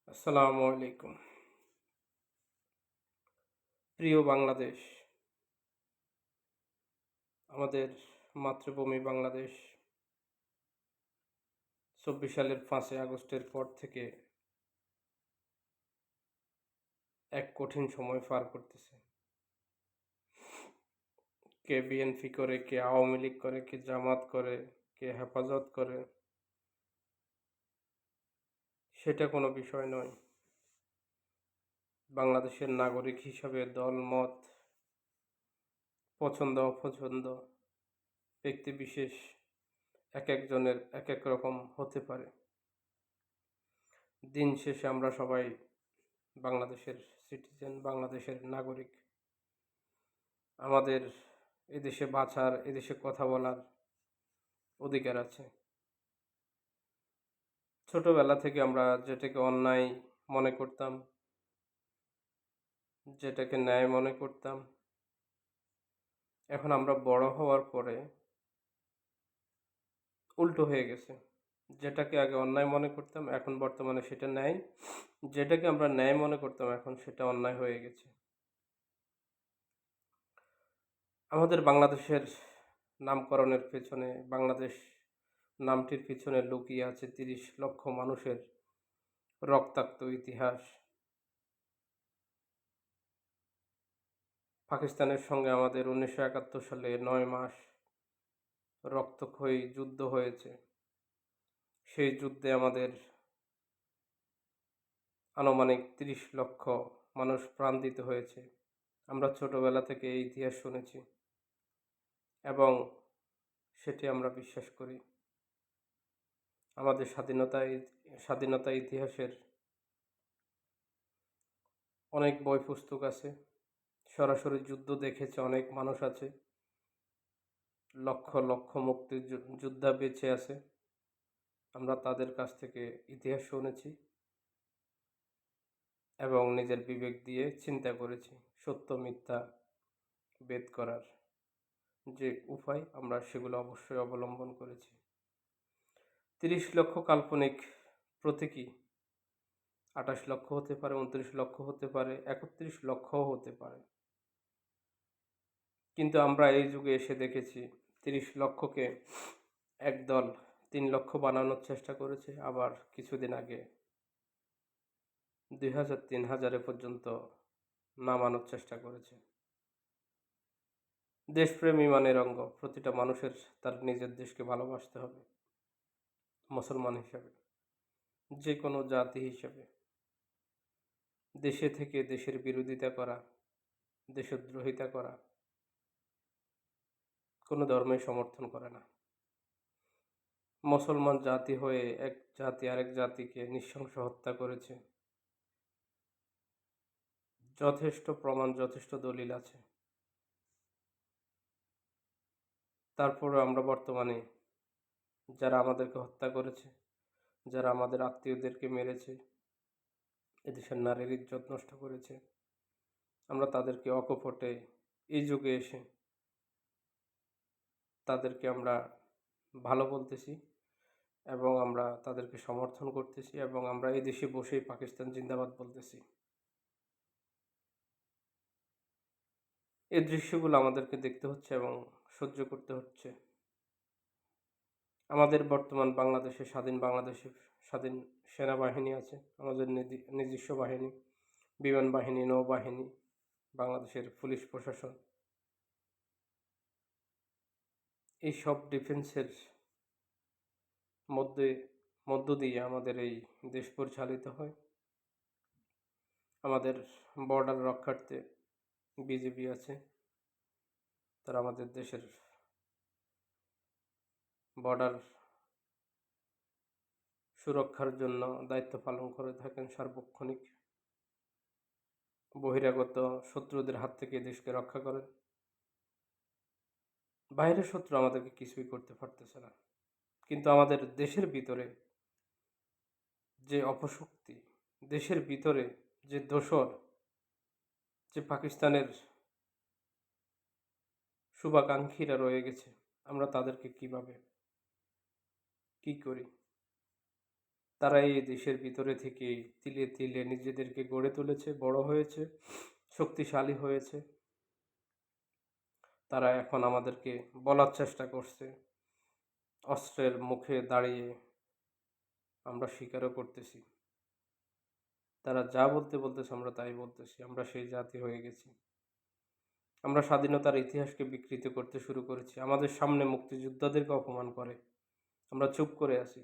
আসসালামু আলাইকুম। প্রিয় বাংলাদেশ, আমাদের মাতৃভূমি বাংলাদেশ ২৪ সালের ৫ই আগস্টের পর থেকে এক কঠিন সময় পার করতেছে। কে বিএনপি করে, কে আওয়ামী লীগ করে, কে জামাত করে, কে হেফাজত করে, সেটা কোনো বিষয় নয়। বাংলাদেশের নাগরিক হিসাবে দল, মত, পছন্দ, অপছন্দ, ব্যক্তিবিশেষ একেকজনের একেক রকম হতে পারে। দিন শেষে আমরা সবাই বাংলাদেশের সিটিজেন, বাংলাদেশের নাগরিক। আমাদের এদেশে বাঁচার, এদেশে কথা বলার অধিকার আছে। ছোটবেলা থেকে আমরা যেটাকে অন্যায় মনে করতাম, যেটাকে ন্যায় মনে করতাম, এখন আমরা বড় হওয়ার পরে উল্টো হয়ে গেছে। যেটাকে আগে অন্যায় মনে করতাম, এখন বর্তমানে সেটা ন্যায়। যেটাকে আমরা ন্যায় মনে করতাম, এখন সেটা অন্যায় হয়ে গেছে। আমাদের বাংলাদেশের নামকরণের পেছনে, বাংলাদেশ নামটির পিছনে লুকিয়ে আছে ৩০ লক্ষ মানুষের রক্তাক্ত ইতিহাস। পাকিস্তানের সঙ্গে আমাদের ১৯৭১ সালে ৯ মাস রক্তক্ষয়ী যুদ্ধ হয়েছে। সেই যুদ্ধে আমাদের আনুমানিক ৩০ লক্ষ মানুষ প্রাণ দিতে হয়েছে। আমরা ছোটবেলা থেকে এই ইতিহাস শুনেছি এবং সেটি আমরা বিশ্বাস করি। আমাদের স্বাধীনতা ইতিহাসের অনেক বই পুস্তক আছে, সরাসরি যুদ্ধ দেখেছে অনেক মানুষ আছে, লক্ষ লক্ষ মুক্তিযোদ্ধা বেঁচে আছে। আমরা তাদের কাছ থেকে ইতিহাস শুনেছি এবং নিজের বিবেক দিয়ে চিন্তা করেছি সত্য মিথ্যা ভেদ করার যে উপায়, আমরা সেগুলো অবশ্যই অবলম্বন করেছি। ৩০ লক্ষ কাল্পনিক প্রতীকী ২৮ লক্ষ হতে পারে, ২৯ লক্ষ হতে পারে, ৩১ লক্ষও হতে পারে। কিন্তু আমরা এই যুগে এসে দেখেছি ৩০ লক্ষকে একদল ৩ লক্ষ বানানোর চেষ্টা করেছে, আবার কিছুদিন আগে ২,০০০ ৩,০০০ পর্যন্ত নামানোর চেষ্টা করেছে। দেশপ্রেম ইমানের অঙ্গ। প্রতিটা মানুষের তার নিজের দেশকে ভালোবাসতে হবে। মুসলমান হিসাবে, যে কোনো জাতি হিসাবে। দেশে থেকে দেশের বিরোধিতা করা, দেশদ্রোহিতা করা কোনো ধর্মই সমর্থন করে না। মুসলমান জাতি হয়ে এক জাতি আরেক জাতিকে নৃশংস হত্যা করেছে। যথেষ্ট প্রমাণ, যথেষ্ট দলিল আছে। তারপরে আমরা বর্তমানে যারা আমাদেরকে হত্যা করেছে, যারা আমাদের আত্মীয়দেরকে মেরেছে, এদেশের নারীর ইজ্জত নষ্ট করেছে, আমরা তাদেরকে অকপটে এই যুগে এসে তাদেরকে আমরা ভালো বলতেছি এবং আমরা তাদেরকে সমর্থন করতেছি এবং আমরা এই দেশে বসেই পাকিস্তান জিন্দাবাদ বলতেছি। এই দৃশ্যগুলো আমাদেরকে দেখতে হচ্ছে এবং সহ্য করতে হচ্ছে। আমাদের বর্তমান বাংলাদেশে, স্বাধীন বাংলাদেশে স্বাধীন সেনাবাহিনী আছে, আমাদের নিজস্ব বাহিনী, বিমান বাহিনী, নৌবাহিনী, বাংলাদেশের পুলিশ প্রশাসন। এই সব ডিফেন্সের মধ্য দিয়ে আমাদের এই দেশ পরিচালিত হয়। আমাদের বর্ডার রক্ষার্থে বিজিবি আছে, তারা আমাদের দেশের বর্ডার সুরক্ষার জন্য দায়িত্ব পালন করে থাকেন সার্বক্ষণিক। বহিরাগত শত্রুদের হাত থেকে দেশকে রক্ষা করেন। বাইরের শত্রু আমাদেরকে কিছুই করতে পারতেছে না, কিন্তু আমাদের দেশের ভিতরে যে অপশক্তি, দেশের ভিতরে যে দোসর, যে পাকিস্তানের শুভাকাঙ্ক্ষীরা রয়ে গেছে, আমরা তাদেরকে কিভাবে কি করি? তারা এই দেশের ভিতরে থেকে তিলে তিলে নিজেদেরকে গড়ে তুলেছে, বড় হয়েছে, শক্তিশালী হয়েছে। তারা এখন আমাদেরকে বলার চেষ্টা করছে, অস্ত্রের মুখে দাঁড়িয়ে আমরা স্বীকারও করতেছি। তারা যা বলতে বলতেছে আমরা তাই বলতেছি। আমরা সেই জাতি হয়ে গেছি। আমরা স্বাধীনতার ইতিহাসকে বিকৃত করতে শুরু করেছি। আমাদের সামনে মুক্তিযোদ্ধাদেরকে অপমান করে, আমরা চুপ করে আছি।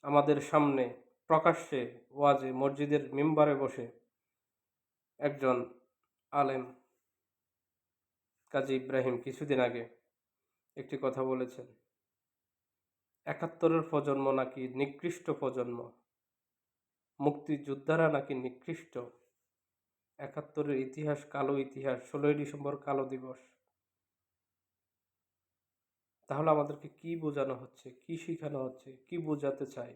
আমাদের সামনে প্রকাশ্যে ওয়াজে মসজিদের মিম্বারে বসে একজন আলেম কাজী ইব্রাহিম কিছুদিন আগে একটি কথা বলেছেন, ৭১-এর প্রজন্ম নাকি নিকৃষ্ট প্রজন্ম, মুক্তিযোদ্ধারা নাকি নিকৃষ্ট, ৭১-এর ইতিহাস কালো ইতিহাস, ১৬ই ডিসেম্বর কালো দিবস। তাহলে আমাদেরকে কি বোঝানো হচ্ছে, কি শেখানো হচ্ছে, কি বোঝাতে চায়?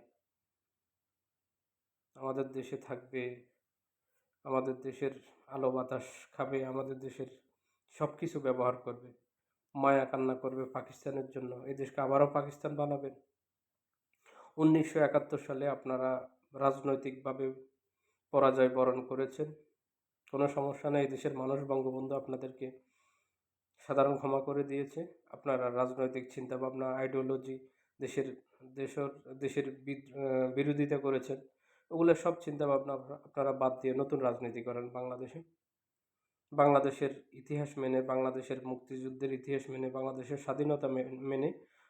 আমাদের দেশে থাকবে, আমাদের দেশের আলো বাতাস খাবে, আমাদের দেশের সব কিছু ব্যবহার করবে, মায়া কান্না করবে পাকিস্তানের জন্য। এই দেশকে আবারও পাকিস্তান বানাবেন। ১৯৭১ সালে আপনারা রাজনৈতিকভাবে পরাজয় বরণ করেছেন, কোনো সমস্যা নেই। দেশের মানুষ বঙ্গবন্ধু আপনাদেরকে সাধারণ ক্ষমা করে দিয়েছে। আপনারা রাজনৈতিক চিন্তাভাবনা, আইডিওলজি, দেশের দেশের বিরোধিতা করেছেন, ওগুলো সব চিন্তাভাবনা আপনারা বাদ দিয়ে নতুন রাজনীতি করেন বাংলাদেশে। বাংলাদেশের ইতিহাস মেনে, বাংলাদেশের মুক্তিযুদ্ধের ইতিহাস মেনে, বাংলাদেশের স্বাধীনতা মেনে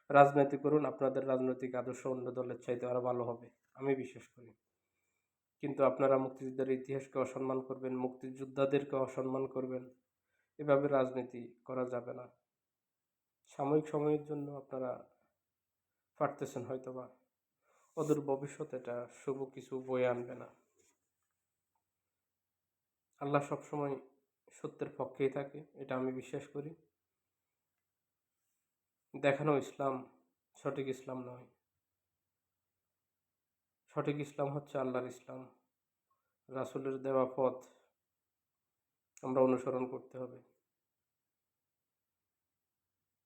রাজনীতি করুন। আপনাদের রাজনৈতিক আদর্শ অন্য দলের চাইতে আরও ভালো হবে, আমি বিশ্বাস করি। কিন্তু আপনারা মুক্তিযুদ্ধের ইতিহাসকে অসম্মান করবেন, মুক্তিযোদ্ধাদেরকে অসম্মান করবেন, এভাবে রাজনীতি করা যাবে না। সাময়িক সময়ের জন্য আপনারা পারতেছেন হয়তোবা, অদূর ভবিষ্যতে এটা শুভ কিছু বয়ে আনবে না। আল্লাহ সবসময় সত্যের পক্ষেই থাকে, এটা আমি বিশ্বাস করি। দেখানো ইসলাম সঠিক ইসলাম নয়। সঠিক ইসলাম হচ্ছে আল্লাহর ইসলাম, রাসূলের দেওয়া পথ আমরা অনুসরণ করতে হবে।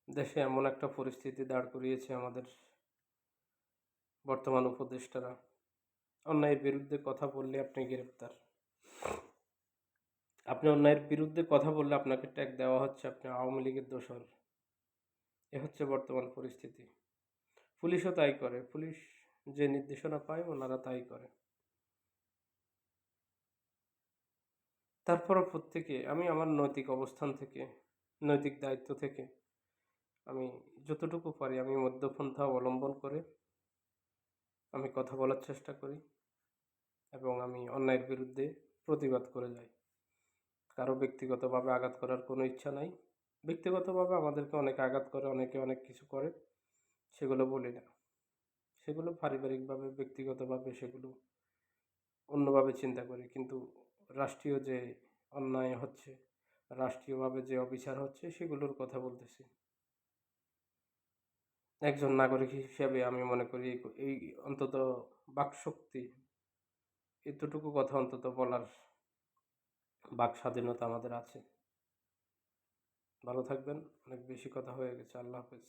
দেশে এমন একটা পরিস্থিতি দাঁড় করিয়েছে আমাদের বর্তমান উপদেষ্টারা, অন্যায়ের বিরুদ্ধে কথা বললে আপনি গ্রেপ্তার, আপনি অন্যায়ের বিরুদ্ধে কথা বললে আপনাকে ট্যাগ দেওয়া হচ্ছে, আপনি আওয়ামী লীগের দোসর। এ হচ্ছে বর্তমান পরিস্থিতি। পুলিশও তাই করে, পুলিশ যে নির্দেশনা পায় ওনারা তাই করে। তারপরও প্রত্যেকে, আমি আমার নৈতিক অবস্থান থেকে, নৈতিক দায়িত্ব থেকে আমি যতটুকু পারি আমি মধ্যপন্থা অবলম্বন করে আমি কথা বলার চেষ্টা করি এবং আমি অন্যায়ের বিরুদ্ধে প্রতিবাদ করে যাই। কারো ব্যক্তিগতভাবে আঘাত করার কোনো ইচ্ছা নাই। ব্যক্তিগতভাবে আমাদেরকে অনেকে আঘাত করে, অনেকে অনেক কিছু করে, সেগুলো বলি না। সেগুলো পারিবারিকভাবে, ব্যক্তিগতভাবে সেগুলো অন্যভাবে চিন্তা করি। কিন্তু রাষ্ট্রীয় যে অন্যায় হচ্ছে, রাষ্ট্রীয়ভাবে যে অবিচার হচ্ছে, সেগুলোর কথা বলতেছি। একজন নাগরিক হিসেবে আমি মনে করি এই অন্তত বাকশক্তি, এতটুকু কথা অন্তত বলার বাক স্বাধীনতা আমাদের আছে। ভালো থাকবেন। অনেক বেশি কথা হয়ে গেছে। আল্লাহ হাফেজ।